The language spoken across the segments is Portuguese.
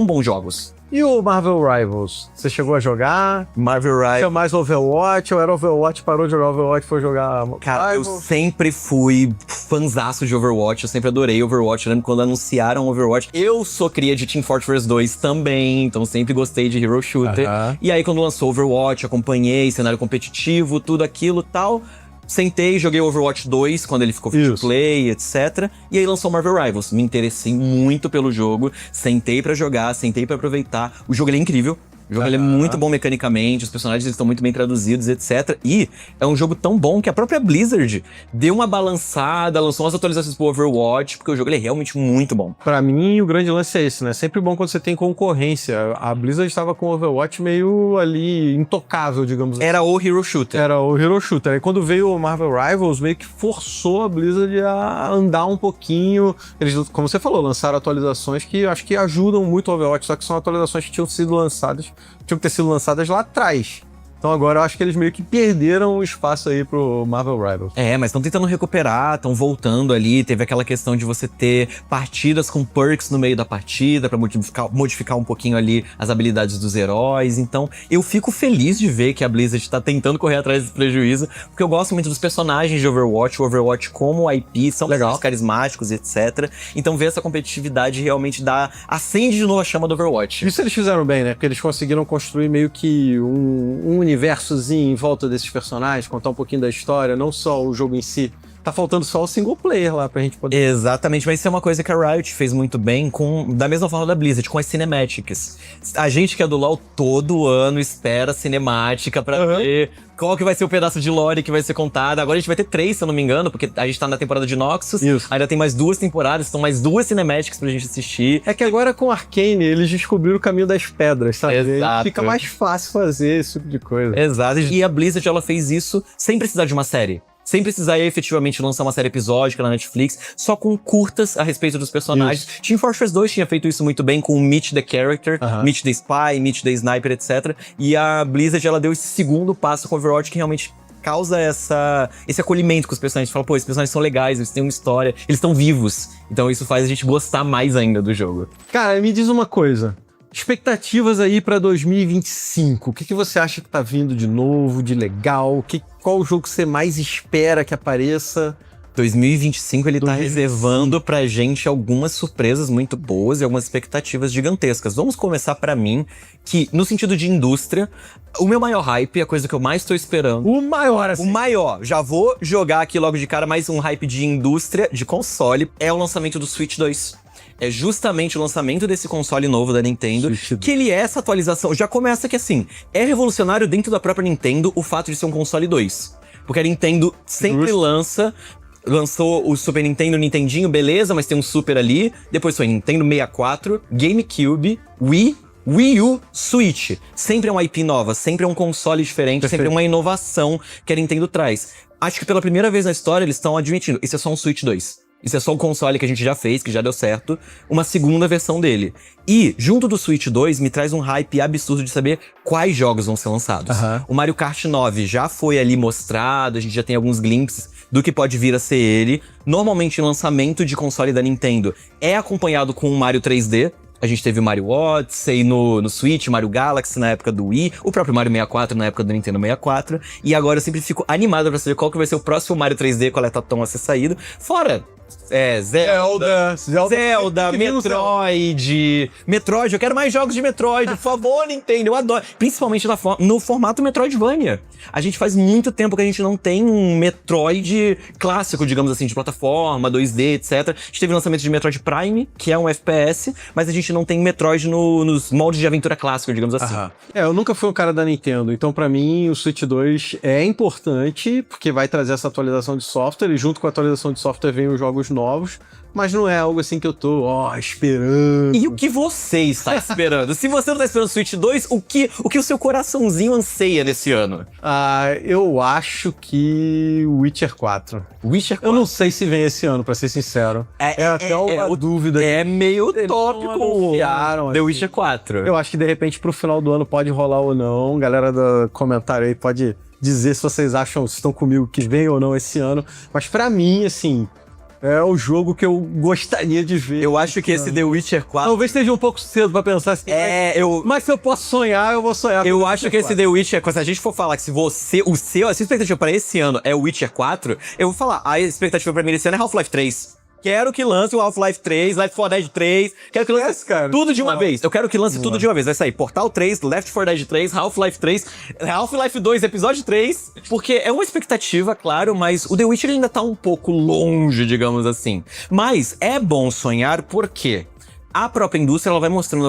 bons jogos. E o Marvel Rivals? Você chegou a jogar? Marvel Rivals. Você é mais Overwatch ou era Overwatch, parou de jogar Overwatch e foi jogar Cara, eu sempre fui fanzaço de Overwatch, eu sempre adorei Overwatch. Eu lembro quando anunciaram Overwatch. Eu sou cria de Team Fortress 2 também, então sempre gostei de Hero Shooter. E aí quando lançou Overwatch, acompanhei, cenário competitivo, tudo aquilo e tal. Sentei, joguei Overwatch 2 quando ele ficou free to play, etc. E aí lançou Marvel Rivals. Me interessei muito pelo jogo, sentei pra jogar, sentei pra aproveitar. O jogo ele é incrível. O jogo ele é muito bom mecanicamente, os personagens estão muito bem traduzidos, etc. E é um jogo tão bom que a própria Blizzard deu uma balançada, lançou umas atualizações pro Overwatch, porque o jogo ele é realmente muito bom. Pra mim, o grande lance é esse, né? Sempre bom quando você tem concorrência. A Blizzard estava com o Overwatch meio ali intocável, digamos assim. Era o Hero Shooter. Era o Hero Shooter. Aí quando veio o Marvel Rivals, meio que forçou a Blizzard a andar um pouquinho. Eles, como você falou, lançaram atualizações que acho que ajudam muito o Overwatch, só que são atualizações que tinham que ter sido lançadas lá atrás. Então agora eu acho que eles meio que perderam o espaço aí pro Marvel Rivals. Mas estão tentando recuperar, estão voltando ali. Teve aquela questão de você ter partidas com perks no meio da partida pra modificar um pouquinho ali as habilidades dos heróis. Então eu fico feliz de ver que a Blizzard tá tentando correr atrás desse prejuízo, porque eu gosto muito dos personagens de Overwatch. O Overwatch como IP são legal, carismáticos, etc. Então ver essa competitividade realmente acende de novo a chama do Overwatch. Isso eles fizeram bem, né? Porque eles conseguiram construir meio que um universozinho em volta desses personagens, contar um pouquinho da história, não só o jogo em si. Tá faltando só o single player lá pra gente poder... Exatamente, mas isso é uma coisa que a Riot fez muito bem, da mesma forma da Blizzard, com as cinematics. A gente que é do LoL todo ano espera cinemática pra ver qual que vai ser o pedaço de lore que vai ser contado. Agora a gente vai ter 3, se eu não me engano, porque a gente tá na temporada de Noxus. Ainda tem mais 2 temporadas, então mais 2 cinematics pra gente assistir. É que agora com Arcane, eles descobriram o caminho das pedras, sabe? Exato. Fica mais fácil fazer esse tipo de coisa. Exato. E a Blizzard, ela fez isso sem precisar de uma série. Sem precisar efetivamente lançar uma série episódica na Netflix, só com curtas a respeito dos personagens. Team Fortress 2 tinha feito isso muito bem com o Meet the Character, Meet the Spy, Meet the Sniper, etc. E a Blizzard, ela deu esse segundo passo com Overwatch que realmente causa esse acolhimento com os personagens. Fala, pô, esses personagens são legais, eles têm uma história, eles estão vivos. Então isso faz a gente gostar mais ainda do jogo. Cara, me diz uma coisa. Expectativas aí pra 2025. O que você acha que tá vindo de novo, de legal? Qual o jogo que você mais espera que apareça? 2025 ele tá reservando pra gente algumas surpresas muito boas e algumas expectativas gigantescas. Vamos começar pra mim, que no sentido de indústria, o meu maior hype, a coisa que eu mais tô esperando... O maior, assim. O maior. Já vou jogar aqui logo de cara mais um hype de indústria, de console, é o lançamento do Switch 2. É justamente o lançamento desse console novo da Nintendo, que ele é essa atualização. Já começa que assim, é revolucionário dentro da própria Nintendo o fato de ser um console 2. Porque a Nintendo sempre lançou o Super Nintendo, o Nintendinho, beleza, mas tem um Super ali. Depois foi Nintendo 64, GameCube, Wii U, Switch. Sempre é uma IP nova, sempre é um console diferente, sempre é uma inovação que a Nintendo traz. Acho que pela primeira vez na história eles estão admitindo, isso é só um Switch 2. Isso é só um console que a gente já fez, que já deu certo, uma segunda versão dele. E, junto do Switch 2, me traz um hype absurdo de saber quais jogos vão ser lançados. O Mario Kart 9 já foi ali mostrado, a gente já tem alguns glimpses do que pode vir a ser ele. Normalmente, o lançamento de console da Nintendo é acompanhado com um Mario 3D. A gente teve o Mario Odyssey no Switch, Mario Galaxy na época do Wii, o próprio Mario 64 na época do Nintendo 64. E agora eu sempre fico animado pra saber qual que vai ser o próximo Mario 3D, qual é a ser saído. Fora... Zelda, Metroid, eu quero mais jogos de Metroid, por favor, Nintendo, eu adoro. Principalmente no formato Metroidvania. A gente faz muito tempo que a gente não tem um Metroid clássico, digamos assim, de plataforma, 2D, etc. A gente teve o lançamento de Metroid Prime, que é um FPS, mas a gente não tem Metroid nos moldes de aventura clássico, digamos assim. Eu nunca fui um cara da Nintendo, então pra mim o Switch 2 é importante, porque vai trazer essa atualização de software, e junto com a atualização de software vem os jogos novos, mas não é algo assim que eu tô, esperando. E o que você está esperando? Se você não tá esperando o Switch 2, o que o seu coraçãozinho anseia nesse ano? Eu acho que Witcher 4. Witcher 4? Eu não sei se vem esse ano, pra ser sincero. É até uma dúvida. É meio tópico. The Witcher 4. Eu acho que de repente pro final do ano pode rolar ou não. Galera do comentário aí pode dizer se vocês acham, se estão comigo, que vem ou não esse ano. Mas pra mim, assim... É o jogo que eu gostaria de ver. Eu acho que esse The Witcher 4... Talvez esteja um pouco cedo pra pensar assim. Mas se eu posso sonhar, eu vou sonhar. Eu acho que esse The Witcher 4, se a gente for falar que se você... a sua expectativa para esse ano é o Witcher 4, eu vou falar, a expectativa pra mim esse ano é Half-Life 3. Quero que lance o Half-Life 3, Left 4 Dead 3. Quero que lance tudo de uma vez. Eu quero que lance tudo de uma vez. Vai sair Portal 3, Left 4 Dead 3, Half-Life 3, Half-Life 2, Episódio 3. Porque é uma expectativa, claro, mas o The Witcher ainda tá um pouco longe, digamos assim. Mas é bom sonhar porque a própria indústria ela vai mostrando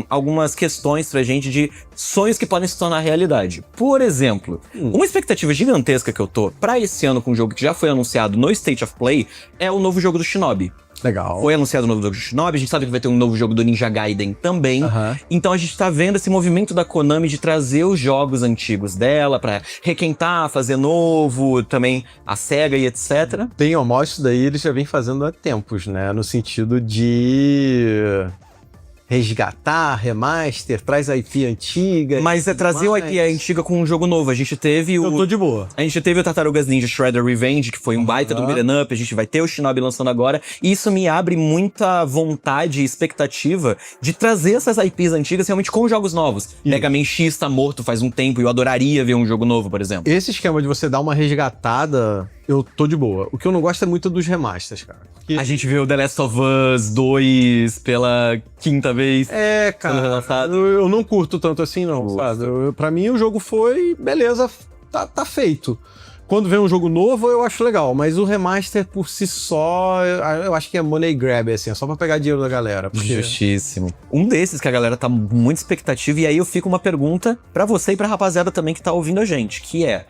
algumas questões pra gente de sonhos que podem se tornar realidade. Por exemplo, uma expectativa gigantesca que eu tô pra esse ano com um jogo que já foi anunciado no State of Play é o novo jogo do Shinobi. Legal. Foi anunciado o novo jogo do Shinobi, a gente sabe que vai ter um novo jogo do Ninja Gaiden também. Então a gente tá vendo esse movimento da Konami de trazer os jogos antigos dela pra requentar, fazer novo, também a SEGA e etc. Bem ou mal, isso daí eles já vêm fazendo há tempos, né? No sentido de resgatar, remaster, traz a IP antiga. Mas é trazer a IP antiga com um jogo novo. A gente teve Eu tô de boa. A gente teve o Tartarugas Ninja Shredder Revenge, que foi um baita do beat'em up. A gente vai ter o Shinobi lançando agora. E isso me abre muita vontade e expectativa de trazer essas IPs antigas realmente com jogos novos. Mega Man X tá morto faz um tempo e eu adoraria ver um jogo novo, por exemplo. Esse esquema de você dar uma resgatada, eu tô de boa. O que eu não gosto é muito dos remasters, cara. A gente viu The Last of Us 2 pela quinta vez. É, cara, eu não curto tanto assim, não, sabe? Pra mim, o jogo foi, beleza, tá feito. Quando vem um jogo novo, eu acho legal, mas o remaster por si só, eu acho que é money grab, assim, é só pra pegar dinheiro da galera. Porque... Justíssimo. Um desses que a galera tá muito expectativa, e aí eu fico uma pergunta pra você e pra rapaziada também que tá ouvindo a gente, que é...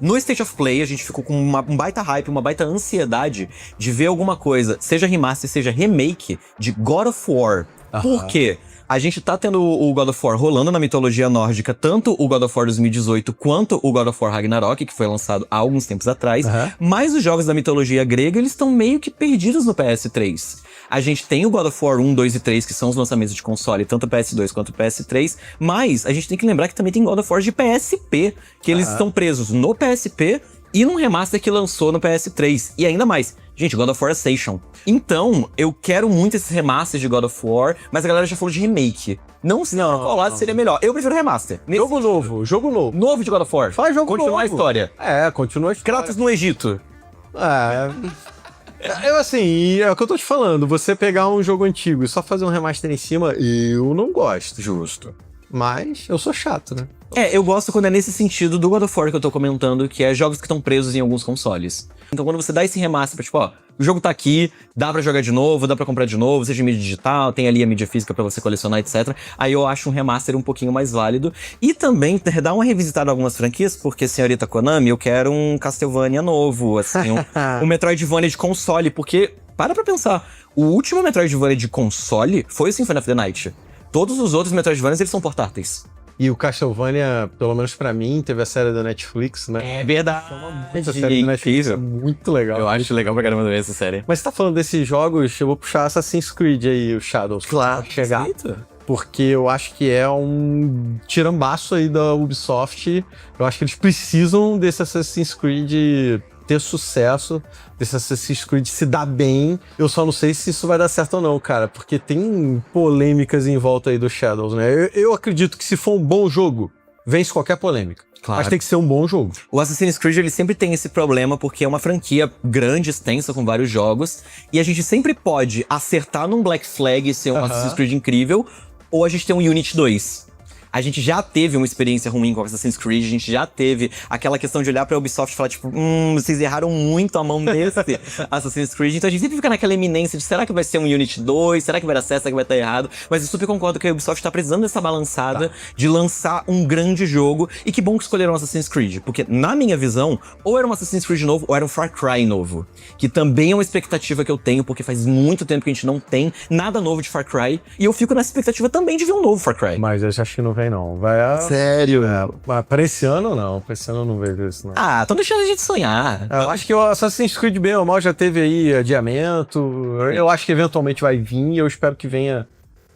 No State of Play, a gente ficou com um baita hype, uma baita ansiedade de ver alguma coisa, seja remaster, seja remake, de God of War. Por quê? A gente tá tendo o God of War rolando na mitologia nórdica, tanto o God of War 2018 quanto o God of War Ragnarok, que foi lançado há alguns tempos atrás, mas os jogos da mitologia grega, eles estão meio que perdidos no PS3. A gente tem o God of War 1, 2 e 3, que são os lançamentos de console, tanto PS2 quanto PS3, mas a gente tem que lembrar que também tem God of War de PSP, que eles estão presos no PSP e num remaster que lançou no PS3. E ainda mais, gente, God of War Ascension. Então, eu quero muito esses remasters de God of War, mas a galera já falou de remake. Não colado seria melhor. Eu prefiro remaster. Jogo novo. Novo de God of War. Faz jogo Continua novo. a história. Continua a história. Kratos no Egito. Eu assim, é o que eu tô te falando, você pegar um jogo antigo e só fazer um remaster em cima, eu não gosto. Justo. Mas eu sou chato, né? Eu gosto quando é nesse sentido do God of War que eu tô comentando, que é jogos que estão presos em alguns consoles. Então quando você dá esse remaster pra, tipo, ó, o jogo tá aqui, dá pra jogar de novo, dá pra comprar de novo, seja em mídia digital, tem ali a mídia física pra você colecionar, etc. Aí eu acho um remaster um pouquinho mais válido. E também dar uma revisitada em algumas franquias, porque, senhorita Konami, eu quero um Castlevania novo, assim, um Metroidvania de console, porque, para pra pensar, o último Metroidvania de console foi o Symphony of the Night. Todos os outros Metroidvanias, eles são portáteis. E o Castlevania, pelo menos pra mim, teve a série da Netflix, né? É verdade. Essa série da Netflix é muito legal. Eu acho legal pra caramba ver essa série. Mas você tá falando desses jogos, eu vou puxar Assassin's Creed aí, o Shadows. Claro. Chegar. Porque eu acho que é um tirambaço aí da Ubisoft. Eu acho que eles precisam desse Assassin's Creed ter sucesso, desse Assassin's Creed se dar bem. Eu só não sei se isso vai dar certo ou não, cara, porque tem polêmicas em volta aí do Shadows, né? Eu acredito que se for um bom jogo, vence qualquer polêmica. Claro. Mas tem que ser um bom jogo. O Assassin's Creed, ele sempre tem esse problema, porque é uma franquia grande, extensa, com vários jogos, e a gente sempre pode acertar num Black Flag e ser um Assassin's Creed incrível, ou a gente tem um Unity 2. A gente já teve uma experiência ruim com Assassin's Creed, a gente já teve aquela questão de olhar pra Ubisoft e falar, tipo, vocês erraram muito a mão desse Assassin's Creed. Então a gente sempre fica naquela eminência de, será que vai ser um Unity 2? Será que vai dar certo? Será que vai estar errado? Mas eu super concordo que a Ubisoft tá precisando dessa balançada de lançar um grande jogo. E que bom que escolheram Assassin's Creed, porque na minha visão, ou era um Assassin's Creed novo, ou era um Far Cry novo. Que também é uma expectativa que eu tenho, porque faz muito tempo que a gente não tem nada novo de Far Cry. E eu fico nessa expectativa também de ver um novo Far Cry. Mas eu acho que não vem, não. Sério? Mas pra esse ano, não. Pra esse ano eu não vejo isso, não. Tão deixando a gente sonhar. Eu acho que o Assassin's Creed bem ou mal já teve aí adiamento. Eu acho que eventualmente vai vir e eu espero que venha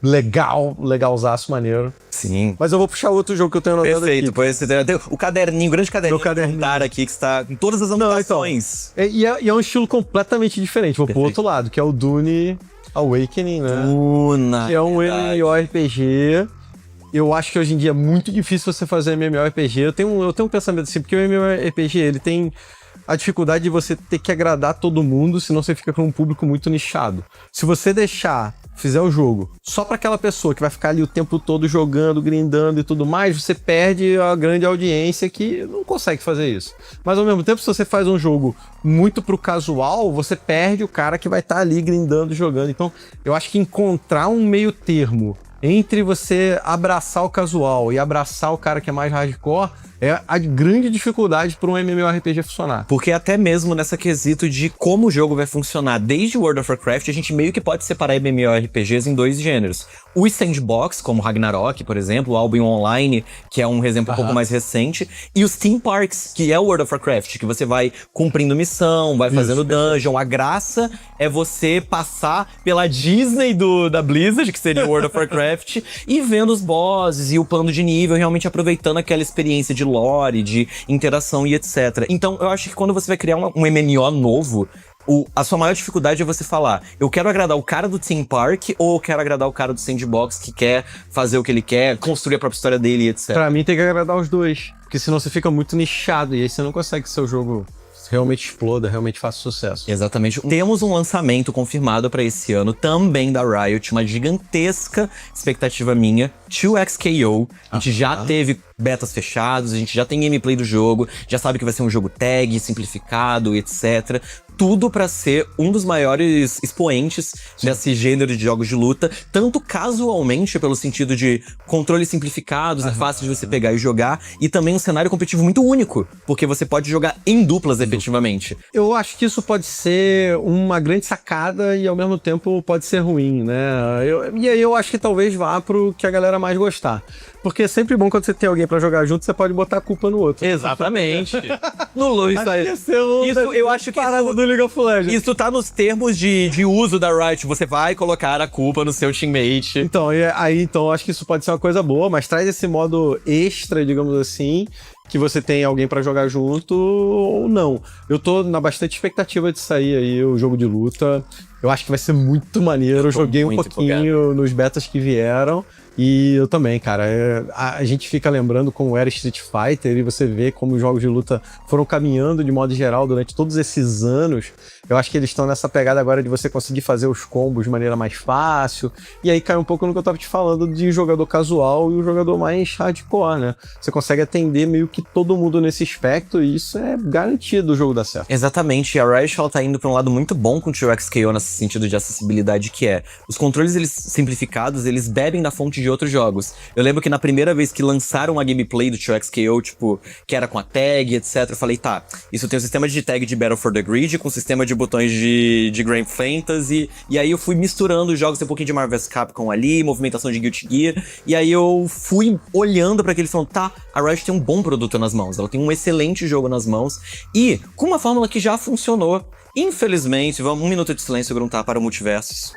legalzaço, maneiro. Sim. Sim. Mas eu vou puxar outro jogo que eu tenho anotado Perfeito, aqui. pois você tem o caderninho, o grande caderninho. Meu caderninho. Aqui, que está com todas as anotações. E é um estilo completamente diferente. Vou pro outro lado, que é o Dune Awakening, né? Duna. Que é um MMORPG. Eu acho que hoje em dia é muito difícil você fazer MMORPG. Eu tenho um pensamento assim, porque o MMORPG, ele tem a dificuldade de você ter que agradar todo mundo, senão você fica com um público muito nichado. Se você fizer o jogo só para aquela pessoa que vai ficar ali o tempo todo jogando, grindando e tudo mais, você perde a grande audiência que não consegue fazer isso. Mas ao mesmo tempo, se você faz um jogo muito pro casual, você perde o cara que vai estar ali grindando, jogando. Então, eu acho que encontrar um meio termo entre você abraçar o casual e abraçar o cara que é mais hardcore é a grande dificuldade para um MMORPG funcionar. Porque até mesmo nessa quesito de como o jogo vai funcionar, desde World of Warcraft, a gente meio que pode separar MMORPGs em dois gêneros. O sandbox, como Ragnarok, por exemplo, o Albion Online, que é um exemplo um pouco mais recente, e os theme parks, que é o World of Warcraft, que você vai cumprindo missão, vai fazendo dungeon. A graça é você passar pela Disney da Blizzard, que seria o World of Warcraft, e vendo os bosses e o plano de nível, realmente aproveitando aquela experiência de lore, de interação e etc. Então, eu acho que quando você vai criar um MMO novo, a sua maior dificuldade é você falar, eu quero agradar o cara do theme park ou eu quero agradar o cara do sandbox que quer fazer o que ele quer, construir a própria história dele e etc. Pra mim tem que agradar os dois, porque senão você fica muito nichado e aí você não consegue que seu jogo realmente exploda, realmente faça sucesso. Exatamente. Temos um lançamento confirmado pra esse ano, também da Riot, uma gigantesca expectativa minha, 2XKO. A gente já teve betas fechados, a gente já tem gameplay do jogo, já sabe que vai ser um jogo tag, simplificado, etc. Tudo pra ser um dos maiores expoentes desse gênero de jogos de luta, tanto casualmente, pelo sentido de controles simplificados, é fácil de você pegar e jogar, e também um cenário competitivo muito único, porque você pode jogar em duplas, efetivamente. Eu acho que isso pode ser uma grande sacada e ao mesmo tempo pode ser ruim, né? E aí eu acho que talvez vá pro que a galera mais gostar. Porque é sempre bom quando você tem alguém pra jogar junto, você pode botar a culpa no outro. Exatamente. No Lu, isso aí. Isso, Eu acho que do League of Legends. isso tá nos termos de uso da Riot. Você vai colocar a culpa no seu teammate. Então, eu acho que isso pode ser uma coisa boa, mas traz esse modo extra, digamos assim, que você tem alguém pra jogar junto ou não. Eu tô na bastante expectativa de sair aí o jogo de luta. Eu acho que vai ser muito maneiro. Eu joguei um pouquinho nos betas que vieram. E eu também, cara. A gente fica lembrando como era Street Fighter e você vê como os jogos de luta foram caminhando de modo geral durante todos esses anos. Eu acho que eles estão nessa pegada agora de você conseguir fazer os combos de maneira mais fácil. E aí cai um pouco no que eu tava te falando de jogador casual e o jogador mais hardcore, né? Você consegue atender meio que todo mundo nesse aspecto e isso é garantido o jogo dar certo. Exatamente. E a Riot, ela tá indo pra um lado muito bom com o 2XKO nesse sentido de acessibilidade, que é os controles, eles simplificados, eles bebem da fonte de outros jogos. Eu lembro que na primeira vez que lançaram a gameplay do 2XKO, tipo, que era com a tag, etc, eu falei, tá, isso tem um sistema de tag de Battle for the Grid com um sistema de botões de Grand Fantasy, e aí eu fui misturando os jogos, tem um pouquinho de Marvel vs Capcom ali, movimentação de Guilty Gear, e aí eu fui olhando pra aqueles falando, tá, a Riot tem um bom produto nas mãos, ela tem um excelente jogo nas mãos, e com uma fórmula que já funcionou. Infelizmente, vamos, 1 minuto de silêncio gruntar para o Multiversos.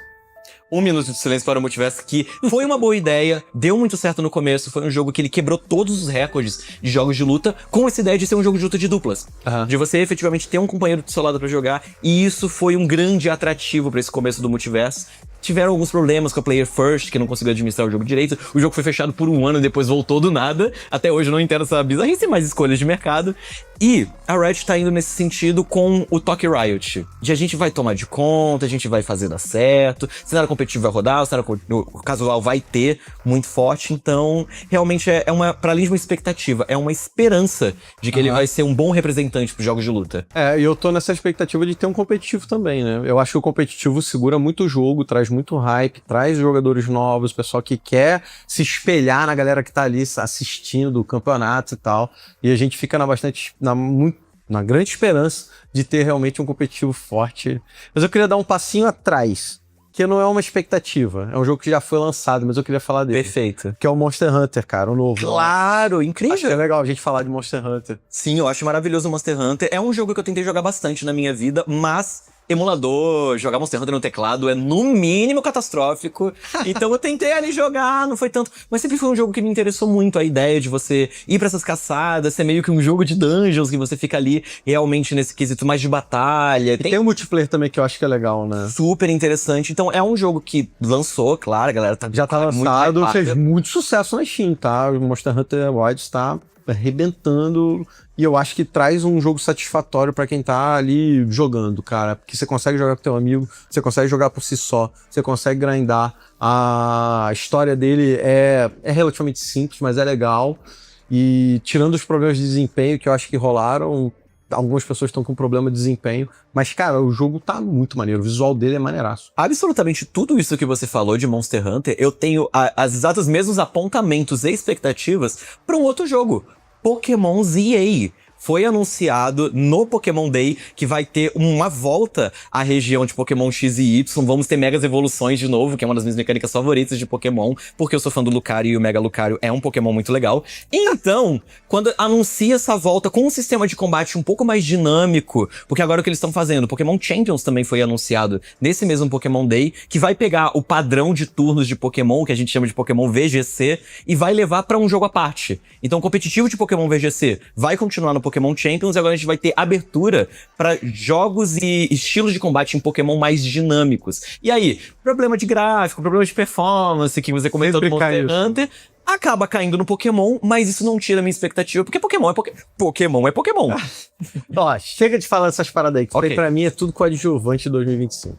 1 minuto de silêncio para o Multiverso, que foi uma boa ideia, deu muito certo no começo, foi um jogo que ele quebrou todos os recordes de jogos de luta, com essa ideia de ser um jogo de luta de duplas. De você efetivamente ter um companheiro do seu lado pra jogar, e isso foi um grande atrativo pra esse começo do Multiverso. Tiveram alguns problemas com a Player First, que não conseguiu administrar o jogo direito. O jogo foi fechado por 1 ano e depois voltou do nada. Até hoje eu não entendo essa bizarrice, mais escolhas de mercado. E a Riot tá indo nesse sentido com o toque Riot. De a gente vai tomar de conta, a gente vai fazer dar certo. O cenário competitivo vai rodar, o cenário casual vai ter muito forte. Então, realmente é uma, pra além de uma expectativa, é uma esperança de que ele vai ser um bom representante pros jogos de luta. E eu tô nessa expectativa de ter um competitivo também, né? Eu acho que o competitivo segura muito o jogo, traz muito hype, traz jogadores novos, pessoal que quer se espelhar na galera que tá ali assistindo o campeonato e tal. E a gente fica na grande esperança de ter realmente um competitivo forte. Mas eu queria dar um passinho atrás, que não é uma expectativa. É um jogo que já foi lançado, mas eu queria falar dele. Perfeito. Que é o Monster Hunter, cara, o novo. Claro, incrível. Acho que é legal a gente falar de Monster Hunter. Sim, eu acho maravilhoso o Monster Hunter. É um jogo que eu tentei jogar bastante na minha vida, mas emulador, jogar Monster Hunter no teclado é no mínimo catastrófico. Então eu tentei ali jogar, não foi tanto. Mas sempre foi um jogo que me interessou muito, a ideia de você ir pra essas caçadas, ser meio que um jogo de dungeons, que você fica ali realmente nesse quesito mais de batalha. E tem um multiplayer também que eu acho que é legal, né? Super interessante. Então é um jogo que lançou, claro, a galera já tá lançado, fez muito sucesso na Steam, tá? O Monster Hunter Wilds tá arrebentando e eu acho que traz um jogo satisfatório pra quem tá ali jogando, cara, porque você consegue jogar com teu amigo, você consegue jogar por si só, você consegue grindar, a história dele é relativamente simples, mas é legal, e tirando os problemas de desempenho que eu acho que rolaram, algumas pessoas estão com problema de desempenho, mas, cara, o jogo tá muito maneiro, o visual dele é maneiraço. Absolutamente tudo isso que você falou de Monster Hunter, eu tenho as exatos mesmos apontamentos e expectativas para um outro jogo, Pokémon ZA. Foi anunciado no Pokémon Day que vai ter uma volta à região de Pokémon X e Y. Vamos ter Megas Evoluções de novo, que é uma das minhas mecânicas favoritas de Pokémon, porque eu sou fã do Lucario e o Mega Lucario é um Pokémon muito legal. Então, quando anuncia essa volta com um sistema de combate um pouco mais dinâmico, porque agora o que eles estão fazendo, Pokémon Champions também foi anunciado nesse mesmo Pokémon Day, que vai pegar o padrão de turnos de Pokémon, que a gente chama de Pokémon VGC, e vai levar pra um jogo à parte. Então, o competitivo de Pokémon VGC vai continuar no Pokémon Champions, e agora a gente vai ter abertura para jogos e estilos de combate em Pokémon mais dinâmicos. E aí, problema de gráfico, problema de performance, que você comentou do Monster Hunter, acaba caindo no Pokémon, mas isso não tira a minha expectativa, porque Pokémon é Pokémon é Pokémon. Ó, chega de falar essas paradas aí, que isso aí pra mim é tudo coadjuvante de 2025.